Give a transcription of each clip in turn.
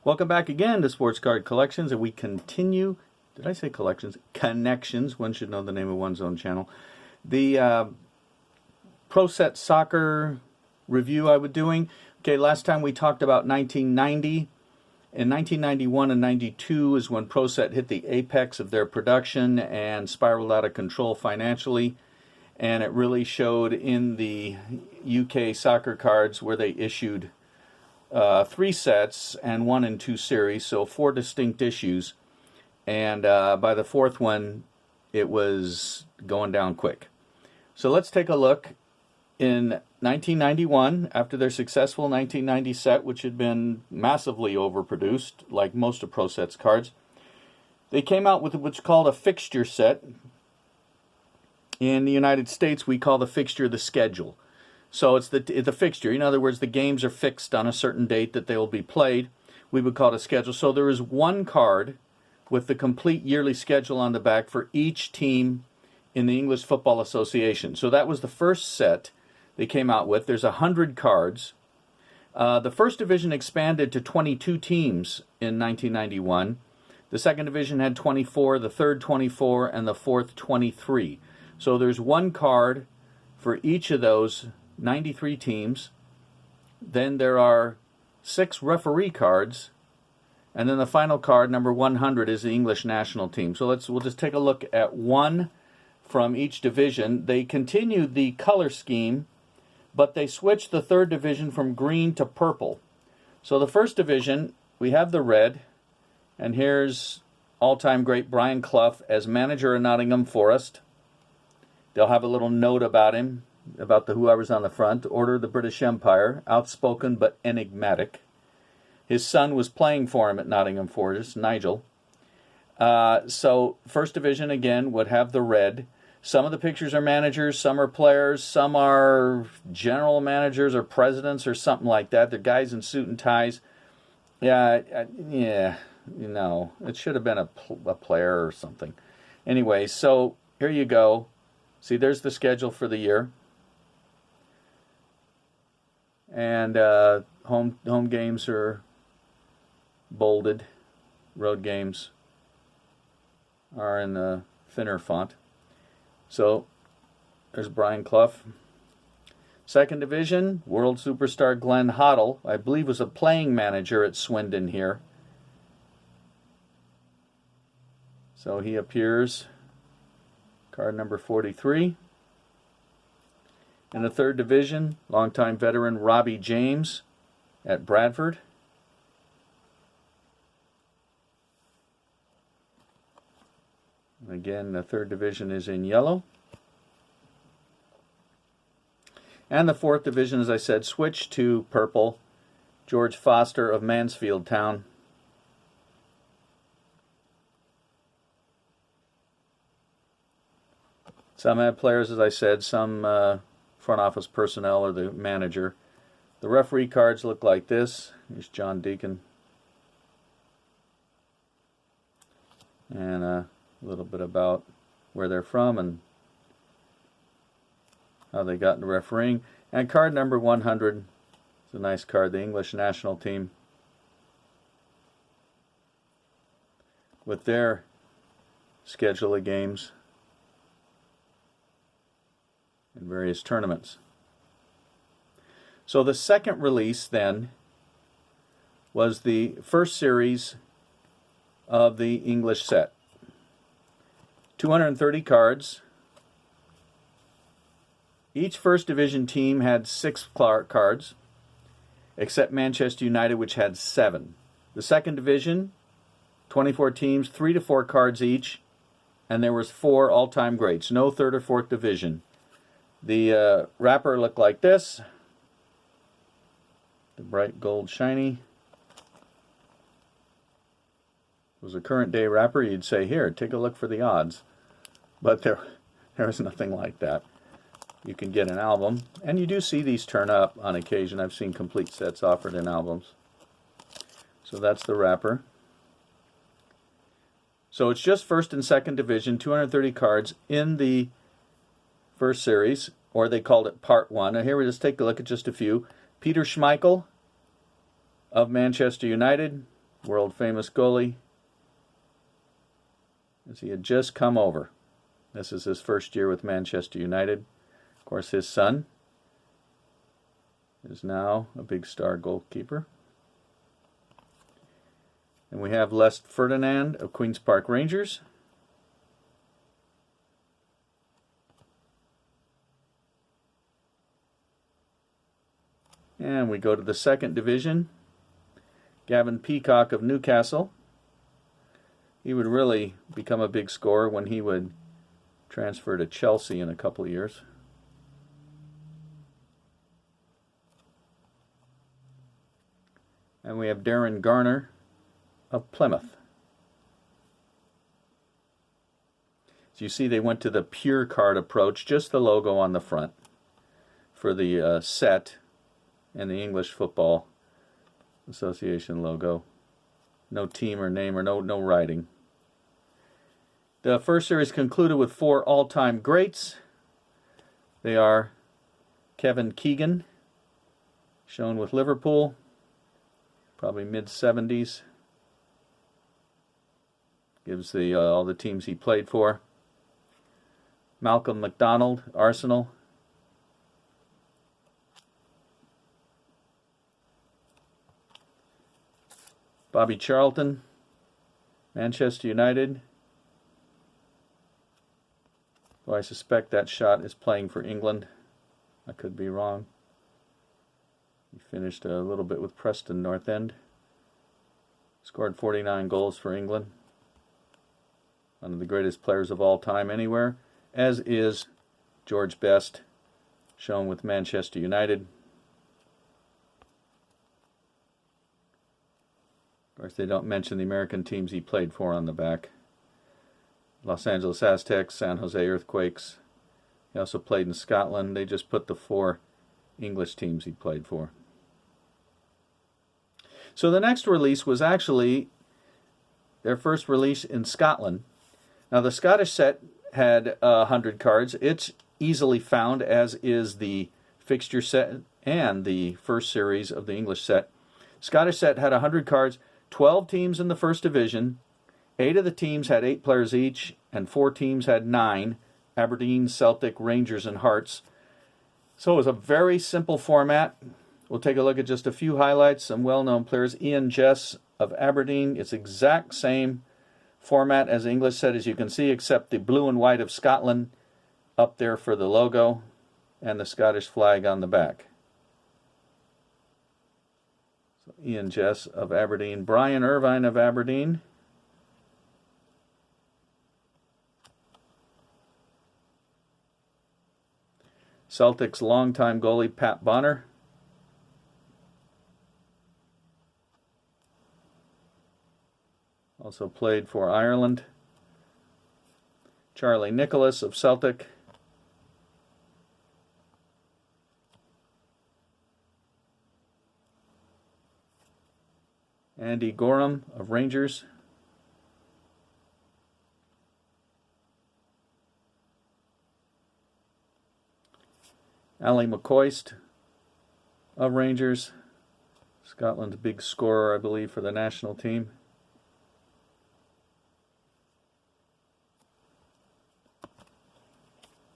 Welcome back again to Sports Card Collections, and we continue, did I say collections? Connections. One should know the name of one's own channel. The Pro Set Soccer review I was doing. Okay, last time we talked about 1990. In 1991 and 92 is when Pro Set hit the apex of their production and spiraled out of control financially. And it really showed in the UK soccer cards where they issued 3 sets and 1 and 2 series, so 4 distinct issues. And by the 4th one, it was going down quick. So let's take a look. In 1991, after their successful 1990 set, which had been massively overproduced, like most of Pro Set's cards, they came out with what's called a fixture set. In the United States, we call the fixture the schedule. So it's the fixture. In other words, the games are fixed on a certain date that they will be played. We would call it a schedule. So there is one card with the complete yearly schedule on the back for each team in the English Football Association. So that was the first set they came out with. There's 100 cards. The first division expanded to 22 teams in 1991. The second division had 24, the third 24, and the fourth 23. So there's one card for each of those 93 teams. Then there are 6 referee cards, and then the final card, number 100, is the English national team. So we'll just take a look at one from each division. They continued the color scheme, but they switched the third division from green to purple. So the first division, we have the red, and here's all-time great Brian Clough as manager of Nottingham Forest. They'll have a little note about him, about whoever's on the front. Order of the British Empire, outspoken but enigmatic. His son was playing for him at Nottingham Forest, Nigel. So first division, again, would have the red. Some of the pictures are managers, some are players, some are general managers or presidents or something like that. They're guys in suit and ties. Yeah, you know, it should have been a player or something. Anyway, so here you go. See, there's the schedule for the year. And home games are bolded. Road games are in the thinner font. So there's Brian Clough. Second division, world superstar Glenn Hoddle, I believe was a playing manager at Swindon here. So he appears, card number 43. In the third division, longtime veteran Robbie James at Bradford. Again, the third division is in yellow. And the fourth division, as I said, switched to purple. George Foster of Mansfield Town. Some had players, as I said, some front office personnel or the manager. The referee cards look like this. Here's John Deacon. And a little bit about where they're from and how they got into refereeing. And card number 100 is a nice card, the English national team, with their schedule of games in various tournaments. So the second release then was the first series of the English set. 230 cards. Each first division team had 6 cards, except Manchester United, which had 7. The second division, 24 teams, 3 to 4 cards each, and there was 4 all-time greats. No third or fourth division. The wrapper looked like this. The bright gold shiny. It was a current day wrapper. You'd say, here, take a look for the odds. But there was nothing like that. You can get an album, and you do see these turn up on occasion. I've seen complete sets offered in albums. So that's the wrapper. So it's just first and second division, 230 cards in the first series, or they called it Part 1. And here we just take a look at just a few. Peter Schmeichel of Manchester United, world-famous goalie, as he had just come over. This is his first year with Manchester United. Of course, his son is now a big star goalkeeper. And we have Les Ferdinand of Queen's Park Rangers. And we go to the second division. Gavin Peacock of Newcastle. He would really become a big scorer when he would transfer to Chelsea in a couple of years. And we have Darren Garner of Plymouth. So you see they went to the pure card approach, just the logo on the front for the set and the English Football Association logo. No team or name or no writing. The first series concluded with 4 all-time greats. They are Kevin Keegan, shown with Liverpool, probably mid-70s. Gives the all the teams he played for. Malcolm McDonald, Arsenal. Bobby Charlton, Manchester United. Though I suspect that shot is playing for England. I could be wrong. He finished a little bit with Preston North End. Scored 49 goals for England. One of the greatest players of all time anywhere, as is George Best, shown with Manchester United. Of course, they don't mention the American teams he played for on the back. Los Angeles Aztecs, San Jose Earthquakes. He also played in Scotland. They just put the 4 English teams he played for. So the next release was actually their first release in Scotland. Now the Scottish set had 100 cards. It's easily found, as is the fixture set and the first series of the English set. Scottish set had 100 cards, 12 teams in the first division. 8 of the teams had 8 players each, and 4 teams had 9, Aberdeen, Celtic, Rangers, and Hearts. So it was a very simple format. We'll take a look at just a few highlights, some well-known players. Ian Jess of Aberdeen. It's exact same format as the English set, as you can see, except the blue and white of Scotland up there for the logo and the Scottish flag on the back. So Ian Jess of Aberdeen. Brian Irvine of Aberdeen. Celtic's longtime goalie Pat Bonner. Also played for Ireland. Charlie Nicholas of Celtic. Andy Gorham of Rangers. Ali McCoist of Rangers. Scotland's big scorer, I believe, for the national team.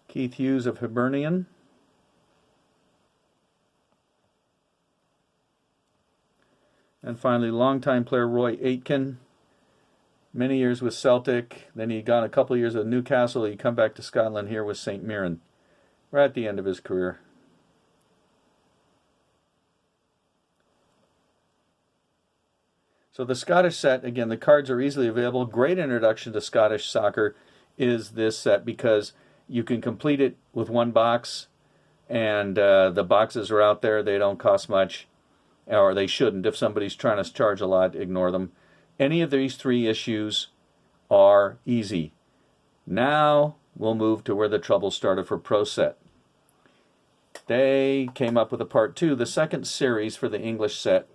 Keith Hughes of Hibernian. And finally, longtime player Roy Aitken. Many years with Celtic. Then he got a couple of years with Newcastle. He come back to Scotland here with St. Mirren. Right at the end of his career. So the Scottish set, again, the cards are easily available. Great introduction to Scottish soccer is this set, because you can complete it with one box, and the boxes are out there. They don't cost much, or they shouldn't. If somebody's trying to charge a lot, ignore them. Any of these 3 issues are easy. Now we'll move to where the trouble started for Pro Set. They came up with a part 2, the second series for the English set,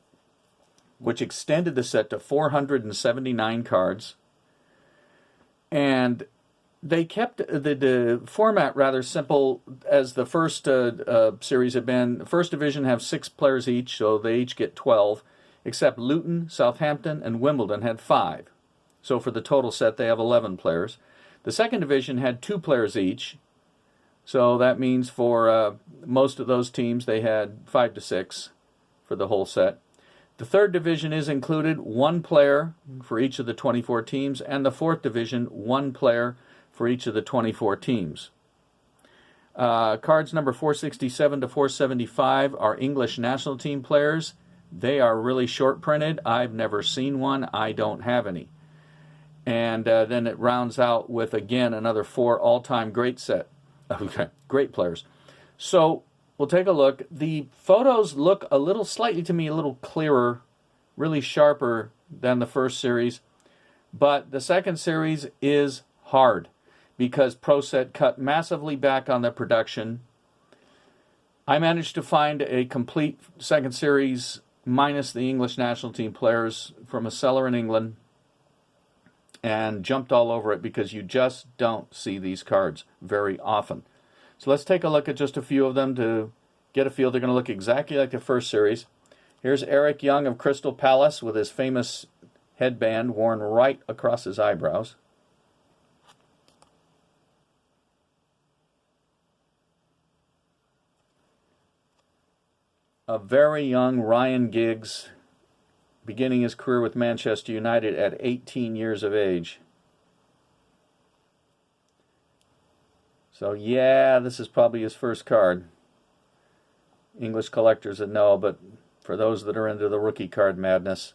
which extended the set to 479 cards. And they kept the format rather simple, as the first series had been. The first division have 6 players each, so they each get 12. except Luton, Southampton, and Wimbledon had 5. So for the total set, they have 11 players. The second division had 2 players each. So that means for most of those teams, they had 5 to 6 for the whole set. The third division is included 1 player for each of the 24 teams, and the fourth division, 1 player for each of the 24 teams. Cards number 467 to 475 are English national team players. They are really short printed. I've never seen one. I don't have any. And then it rounds out with, again, another 4 all-time great set. Okay, great players. So we'll take a look. The photos look a little, slightly to me, a little clearer, really sharper than the first series. But the second series is hard because ProSet cut massively back on the production. I managed to find a complete second series minus the English national team players from a seller in England and jumped all over it because you just don't see these cards very often. So let's take a look at just a few of them to get a feel. They're going to look exactly like the first series. Here's Eric Young of Crystal Palace with his famous headband worn right across his eyebrows. A very young Ryan Giggs, beginning his career with Manchester United at 18 years of age. So yeah, this is probably his first card. English collectors that know, but for those that are into the rookie card madness,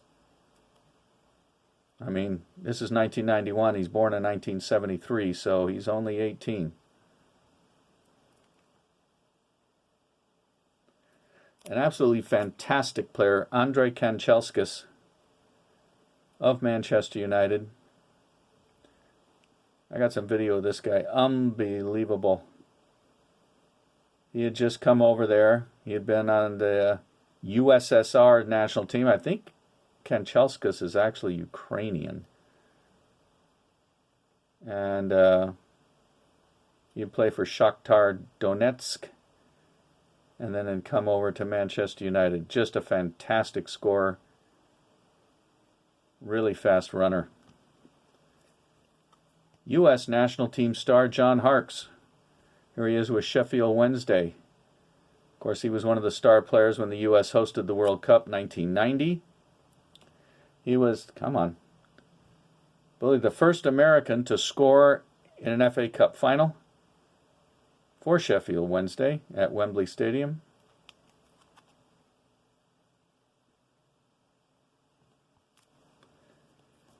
I mean, this is 1991. He's born in 1973, so he's only 18. An absolutely fantastic player, Andrei Kanchelskis of Manchester United. I got some video of this guy. Unbelievable. He had just come over there. He had been on the USSR national team. I think Kanchelskis is actually Ukrainian. And he'd play for Shakhtar Donetsk. And then had come over to Manchester United. Just a fantastic scorer. Really fast runner. U.S. national team star John Harkes. Here he is with Sheffield Wednesday. Of course, he was one of the star players when the U.S. hosted the World Cup 1990. He was, come on, I believe the first American to score in an FA Cup final for Sheffield Wednesday at Wembley Stadium.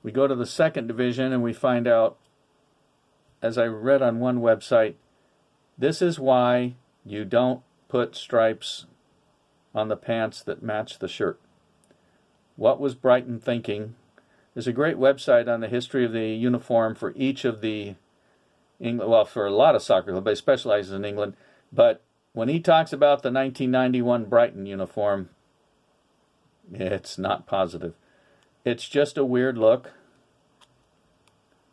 We go to the second division and we find out, as I read on one website, this is why you don't put stripes on the pants that match the shirt. What was Brighton thinking? There's a great website on the history of the uniform for each of the well, for a lot of soccer clubs, but he specializes in England. But when he talks about the 1991 Brighton uniform, it's not positive. It's just a weird look.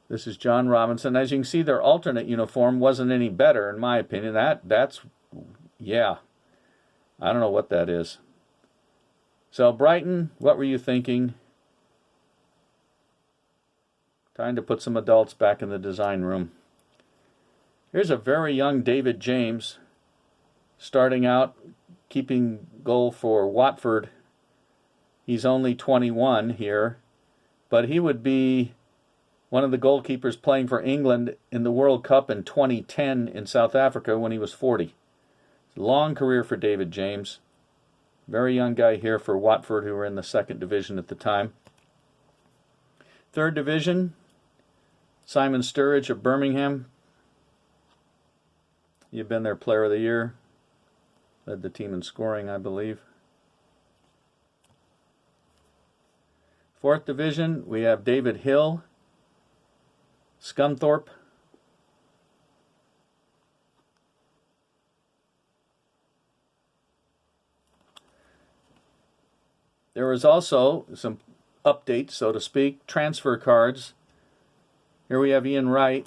This is John Robinson. As you can see, their alternate uniform wasn't any better, in my opinion. That's, yeah, I don't know what that is. So Brighton, what were you thinking? Time to put some adults back in the design room. Here's a very young David James, starting out, keeping goal for Watford. He's only 21 here, but he would be one of the goalkeepers playing for England in the World Cup in 2010 in South Africa when he was 40. Long career for David James. Very young guy here for Watford, who were in the second division at the time. Third division, Simon Sturridge of Birmingham. You've been their player of the year. Led the team in scoring, I believe. Fourth division, we have David Hill, Scunthorpe. There was also some updates, so to speak, transfer cards. Here we have Ian Wright,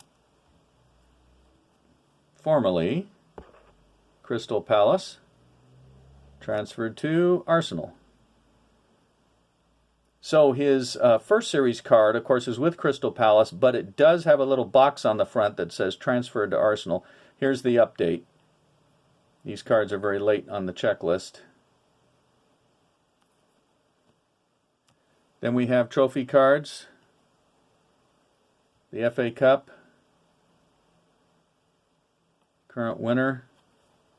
formerly Crystal Palace, transferred to Arsenal. So his first series card, of course, is with Crystal Palace, but it does have a little box on the front that says transferred to Arsenal. Here's the update. These cards are very late on the checklist. Then we have trophy cards, the FA Cup, current winner,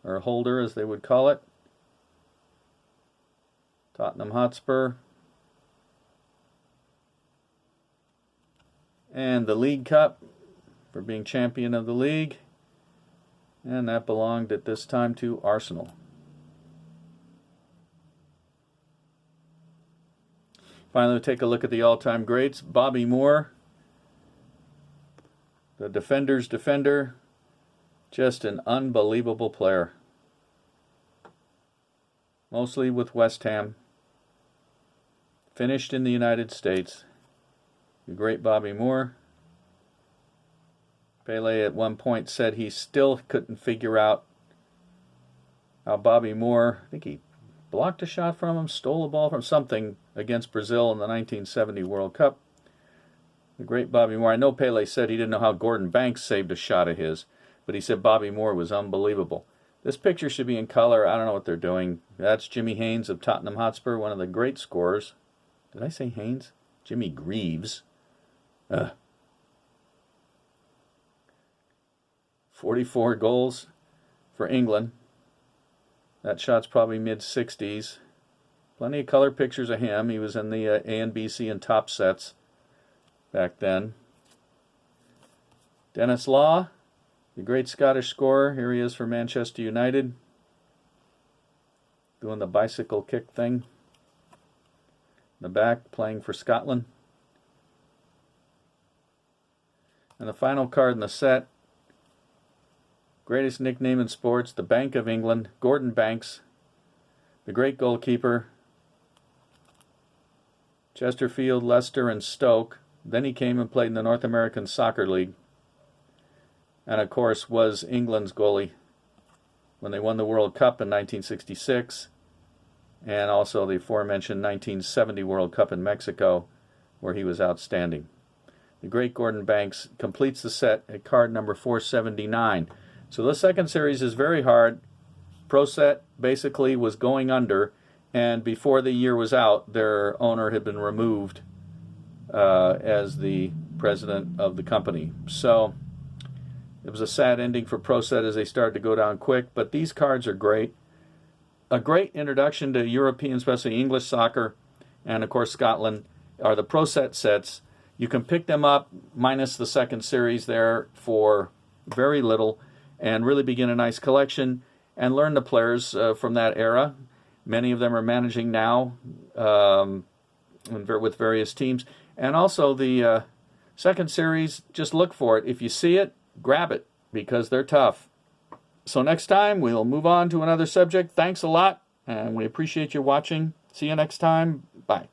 or holder as they would call it, Tottenham Hotspur, and the League Cup for being champion of the league, and that belonged at this time to Arsenal. Finally, we'll take a look at the all-time greats. Bobby Moore, the defender's defender, just an unbelievable player. Mostly with West Ham. Finished in the United States. The great Bobby Moore. Pele at one point said he still couldn't figure out how Bobby Moore, I think he blocked a shot from him, stole a ball from something against Brazil in the 1970 World Cup. The great Bobby Moore. I know Pele said he didn't know how Gordon Banks saved a shot of his, but he said Bobby Moore was unbelievable. This picture should be in color. I don't know what they're doing. That's Jimmy Haynes of Tottenham Hotspur, one of the great scorers. Did I say Haynes? Jimmy Greaves. 44 goals for England. That shot's probably mid-60s. Plenty of color pictures of him. He was in the A and B, C, and top sets back then. Dennis Law, the great Scottish scorer. Here he is for Manchester United, doing the bicycle kick thing. In the back, playing for Scotland. And the final card in the set, greatest nickname in sports, the Bank of England, Gordon Banks, the great goalkeeper, Chesterfield, Leicester, and Stoke. Then he came and played in the North American Soccer League. And of course was England's goalie when they won the World Cup in 1966, and also the aforementioned 1970 World Cup in Mexico, where he was outstanding. The great Gordon Banks completes the set at card number 479. So the second series is very hard. Pro Set basically was going under, and before the year was out, their owner had been removed as the president of the company. So it was a sad ending for Pro Set as they started to go down quick, but these cards are great. A great introduction to European, especially English soccer, and of course Scotland, are the Pro Set sets. You can pick them up, minus the second series there, for very little, and really begin a nice collection and learn the players from that era. Many of them are managing now with various teams. And also the second series, just look for it. If you see it, grab it, because they're tough. So next time, we'll move on to another subject. Thanks a lot, and we appreciate you watching. See you next time. Bye.